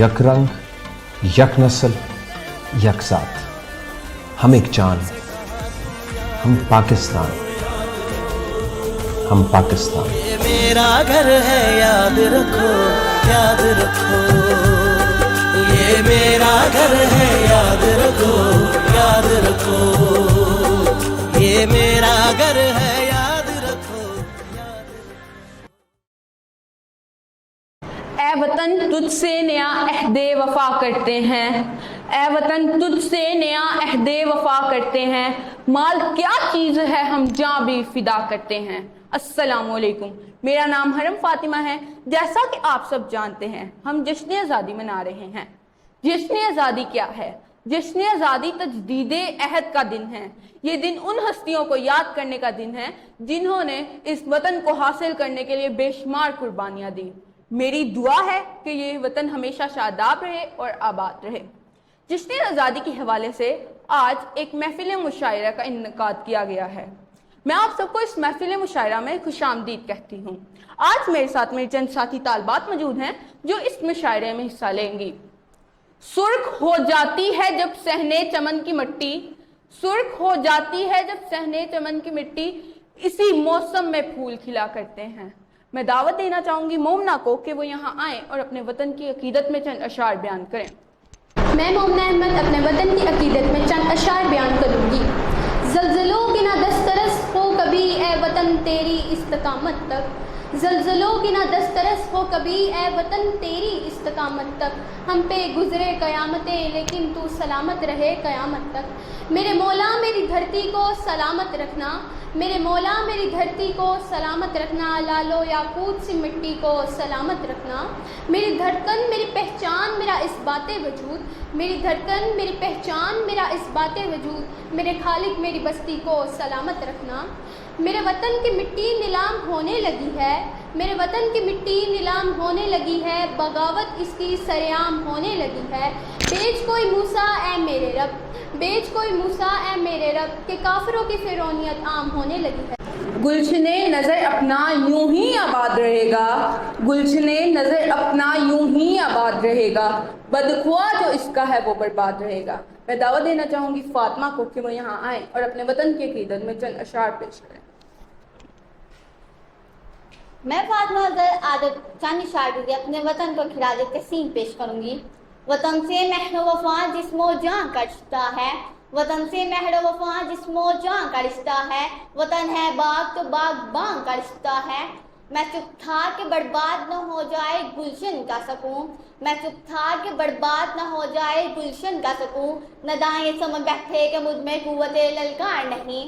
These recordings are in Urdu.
یک رنگ، یک نسل، یک ذات، ہم ایک جان، ہم پاکستان، ہم پاکستان۔ یہ میرا گھر ہے یاد رکھو، یاد رکھو، یہ میرا گھر ہے یاد رکھو، یاد رکھو، یہ میرا گھر ہے یاد رکھو، یاد رکھو۔ اے وطن تجھ سے نیا عہد وفا کرتے ہیں، اے وطن تجھ سے نیا عہد وفا کرتے ہیں، مال کیا چیز ہے ہم جاں بھی فدا کرتے ہیں۔ السلام علیکم، میرا نام حرم فاطمہ ہے۔ جیسا کہ آپ سب جانتے ہیں ہم جشن آزادی منا رہے ہیں۔ جشن آزادی کیا ہے؟ جشن آزادی تجدید عہد کا دن ہے۔ یہ دن ان ہستیوں کو یاد کرنے کا دن ہے جنہوں نے اس وطن کو حاصل کرنے کے لیے بے شمار قربانیاں دی۔ میری دعا ہے کہ یہ وطن ہمیشہ شاداب رہے اور آباد رہے۔ جشن آزادی کے حوالے سے آج ایک محفل مشاعرہ کا انعقاد کیا گیا ہے۔ میں آپ سب کو اس محفل مشاعرہ میں خوش آمدید کہتی ہوں۔ آج میرے ساتھ میری چند ساتھی طالبات موجود ہیں جو اس مشاعرے میں حصہ لیں گی۔ سرخ ہو جاتی ہے جب صحنے چمن کی مٹی، سرخ ہو جاتی ہے جب صحنے چمن کی مٹی، اسی موسم میں پھول کھلا کرتے ہیں۔ میں دعوت دینا چاہوں گی مومنہ کو کہ وہ یہاں آئیں اور اپنے وطن کی عقیدت میں چند اشعار بیان کریں۔ میں مومنہ احمد اپنے وطن کی عقیدت میں چند اشعار بیان کروں گی۔ زلزلوں کی نہ دسترس ہو کبھی اے وطن تیری استقامت تک، زلزلوں کی نہ دسترس ہو کبھی اے وطن تیری استقامت تک، ہم پہ گزرے قیامتیں لیکن تو سلامت رہے قیامت تک۔ میرے مولا میری دھرتی کو سلامت رکھنا، میرے مولا میری دھرتی کو سلامت رکھنا، لالو یاقوت سی مٹی کو سلامت رکھنا۔ میری دھڑکن میری پہچان میرا اس بات وجود، میری دھڑکن میری پہچان میرا اس بات وجود، میرے خالق میری بستی کو سلامت رکھنا۔ میرے وطن کی مٹی نیلام ہونے لگی ہے، میرے وطن کی مٹی نیلام ہونے لگی ہے، بغاوت اس کی سرعام ہونے لگی ہے۔ بیچ کوئی موسیٰ اے میرے رب، بیچ کوئی موسیٰ اے میرے رب، کہ کافروں کی فرعونیت عام ہونے لگی ہے۔ گلشن نظر اپنا یوں ہی آباد رہے گا، گلشن نظر اپنا یوں ہی آباد رہے گا، بدخواہ جو اس کا ہے وہ برباد رہے گا۔ میں دعوت دینا چاہوں گی فاطمہ کو کہ وہ یہاں آئیں اور اپنے وطن کی عقیدت میں چند اشعار پیش کریں۔ میں فاطمہ عادت چند اشعار کے اپنے وطن کو خراج تحسین پیش کروں گی۔ وطن سے مہر و وفا جسم و جاں کا رشتہ ہے، وطن سے مہر و وفا جسم و جاں کا رشتہ ہے، وطن ہے باغ تو باغباں کا رشتہ ہے۔ میں چپ تھا کہ برباد نہ ہو جائے گلشن کا سکون، میں چپ تھا کہ برباد نہ ہو جائے گلشن کا سکون، ندائیں یہ سمجھ بیٹھے کہ مجھ میں قوت للکار نہیں۔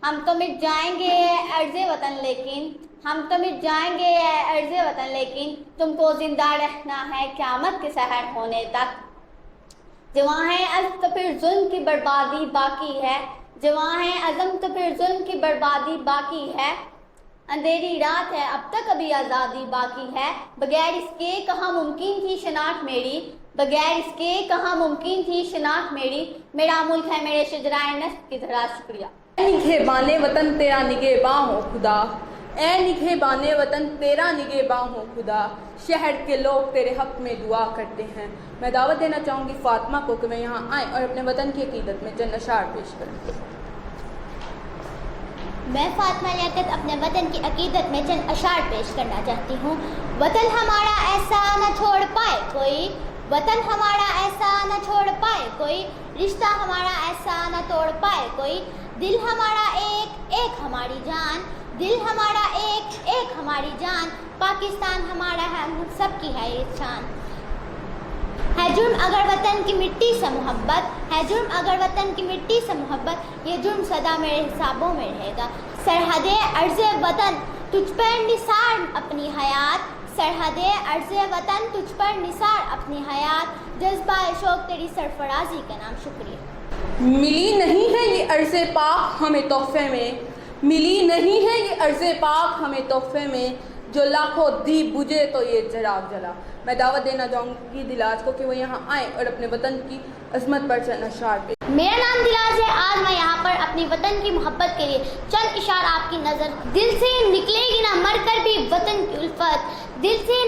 ہم تو مٹ جائیں گے اے عرض وطن لیکن، ہم تو مٹ جائیں گے اے عرض وطن لیکن، تم کو زندہ رہنا ہے قیامت کے سحر ہونے تک۔ جواں ہے عزم تو پھر ظلم کی بربادی باقی ہے، جواں ہے عزم تو پھر ظلم کی بربادی باقی ہے۔ اندھیری رات ہے اب تک ابھی آزادی باقی ہے، بغیر اس کے کہاں ممکن تھی شناخت میری، بغیر اس کے کہاں ممکن تھی شناخت میری، میرا ملک ہے میرے شجرائے نسب کی طرح۔ شکریہ۔ اے نگہبان وطن تیرا نگہباں ہو خدا، اے نگہبان وطن تیرا نگہباں ہو خدا، شہر کے لوگ تیرے حق میں دعا کرتے ہیں۔ میں دعوت دینا چاہوں گی فاطمہ کو کہ میں یہاں آئیں اور اپنے وطن کی عقیدت میں چند اشعار پیش کریں۔ میں فاطمہ لیاقت اپنے وطن کی عقیدت میں چند اشعار پیش کرنا چاہتی ہوں۔ وطن ہمارا ایسا نہ چھوڑ پائے کوئی، وطن ہمارا ایسا نہ چھوڑ پائے کوئی، رشتہ ہمارا ایسا نہ توڑ پائے کوئی، دل ہمارا ایک ایک ہماری جان، دل ہمارا ایک ایک ہماری جان، پاکستان ہمارا ہے ہم سب کی ہے یہ شان۔ ہے جرم اگر وطن کی مٹی سے محبت، ہے جرم اگر وطن کی مٹی سے محبت، یہ جرم سدا میرے حسابوں میں رہے گا۔ سرحد عرض وطن تجھ پر نثار اپنی حیات، سرحد عرض وطن تجھ پر نثار اپنی حیات، جذبہ شوق تیری سرفرازی کا نام۔ شکریہ۔ ملی نہیں ہے یہ عرض پاک ہمیں تحفے میں، ملی نہیں ہے یہ عرض پاک ہمیں تحفے میں، جو لاکھوں دیپ بجھے تو یہ چراغ جلا۔ میں دعوت دینا چاہوں گی دلاج کو کہ وہ یہاں آئیں اور اپنے وطن کی عظمت پر چند اشعار پہ۔ میرا نام دلاج ہے، آج میں یہاں پر اپنی وطن کی محبت کے لیے چند اشعار آپ کی نظر۔ دل سے نکلے گی نہ مر کر بھی وطن کی الفت، دل سے